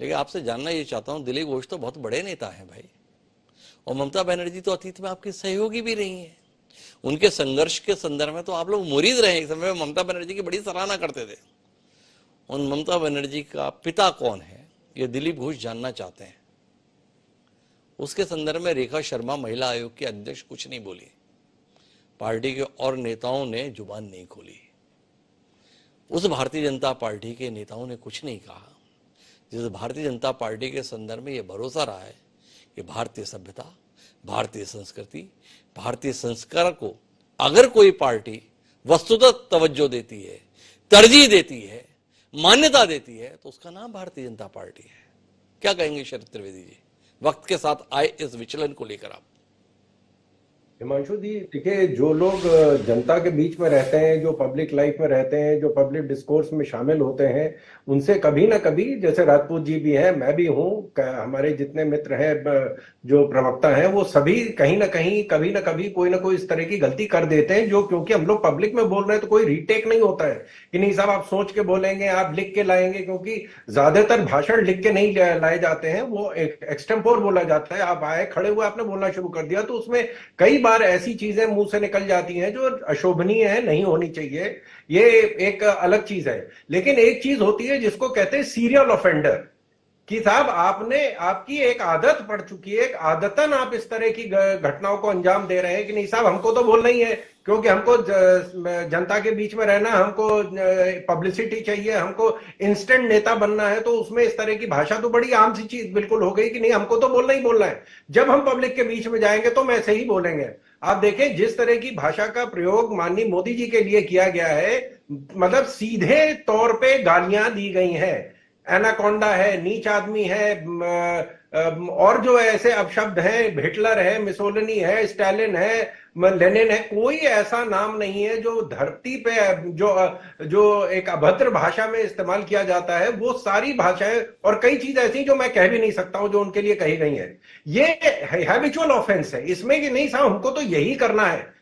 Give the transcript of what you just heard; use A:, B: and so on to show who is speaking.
A: लेकिन आपसे जानना ये चाहता हूं, दिलीप घोष तो बहुत बड़े नेता हैं भाई, और ममता बनर्जी तो अतीत में आपकी सहयोगी भी रही हैं। उनके संघर्ष के संदर्भ में तो आप लोग मुरीद रहे, एक समय में ममता बनर्जी की बड़ी सराहना करते थे। उन ममता बनर्जी का पिता कौन है ये दिलीप घोष जानना चाहते हैं। उसके संदर्भ में रेखा शर्मा महिला आयोग की अध्यक्ष कुछ नहीं बोली, पार्टी के और नेताओं ने जुबान नहीं खोली, उस भारतीय जनता पार्टी के नेताओं ने कुछ नहीं कहा जिस भारतीय जनता पार्टी के संदर्भ में यह भरोसा रहा है कि भारतीय सभ्यता, भारतीय संस्कृति, भारतीय संस्कार को अगर कोई पार्टी वस्तुतः तवज्जो देती है, तरजीह देती है, मान्यता देती है, तो उसका नाम भारतीय जनता पार्टी है। क्या कहेंगे शरद त्रिवेदी जी, वक्त के साथ आए इस विचलन को लेकर आप?
B: हिमांशु जी, देखिए, जो लोग जनता के बीच में रहते हैं, जो पब्लिक लाइफ में रहते हैं, जो पब्लिक डिस्कोर्स में शामिल होते हैं, उनसे कभी ना कभी, जैसे राजपूत जी भी हैं, मैं भी हूं, हमारे जितने मित्र हैं, जो प्रवक्ता हैं, वो सभी कहीं ना कहीं, कभी ना कभी, कोई ना कोई इस तरह की गलती कर देते हैं, जो क्योंकि हम लोग पब्लिक में बोल रहे हैं तो कोई रीटेक नहीं होता है कि नहीं साहब आप सोच के बोलेंगे, आप लिख के लाएंगे, क्योंकि ज्यादातर भाषण लिख के नहीं लाए जाते हैं, वो एक्सटेम्पोर बोला जाता है। आप आए, खड़े हुए, आपने बोलना शुरू कर दिया, तो उसमें कई बार ऐसी चीजें मुंह से निकल जाती हैं जो अशोभनीय है, नहीं होनी चाहिए। ये एक अलग चीज है। लेकिन एक चीज होती है जिसको कहते हैं सीरियल ऑफेंडर, कि साहब आपने, आपकी एक आदत पड़ चुकी है, एक आदतन आप इस तरह की घटनाओं को अंजाम दे रहे हैं कि नहीं साहब हमको तो बोलना ही है, क्योंकि हमको जनता के बीच में रहना, हमको पब्लिसिटी चाहिए, हमको इंस्टेंट नेता बनना है। तो उसमें इस तरह की भाषा तो बड़ी आम सी चीज बिल्कुल हो गई कि नहीं हमको तो बोलना ही बोलना है, जब हम पब्लिक के बीच में जाएंगे तो ऐसे ही बोलेंगे। आप देखें जिस तरह की भाषा का प्रयोग माननीय मोदी जी के लिए किया गया है, मतलब सीधे तौर पे गालियां दी गई हैं, एनाकोंडा है, नीच आदमी है, और जो ऐसे अपशब्द हैं, हिटलर है, मिसोलिनी है, स्टालिन है, लेनिन है, कोई ऐसा नाम नहीं है जो धरती पे जो एक अभद्र भाषा में इस्तेमाल किया जाता है। वो सारी भाषाएं और कई चीज ऐसी जो मैं कह भी नहीं सकता हूं जो उनके लिए कही गई है। ये हैबिचुअल ऑफेंस है, इसमें कि नहीं साहब हमको तो यही करना है,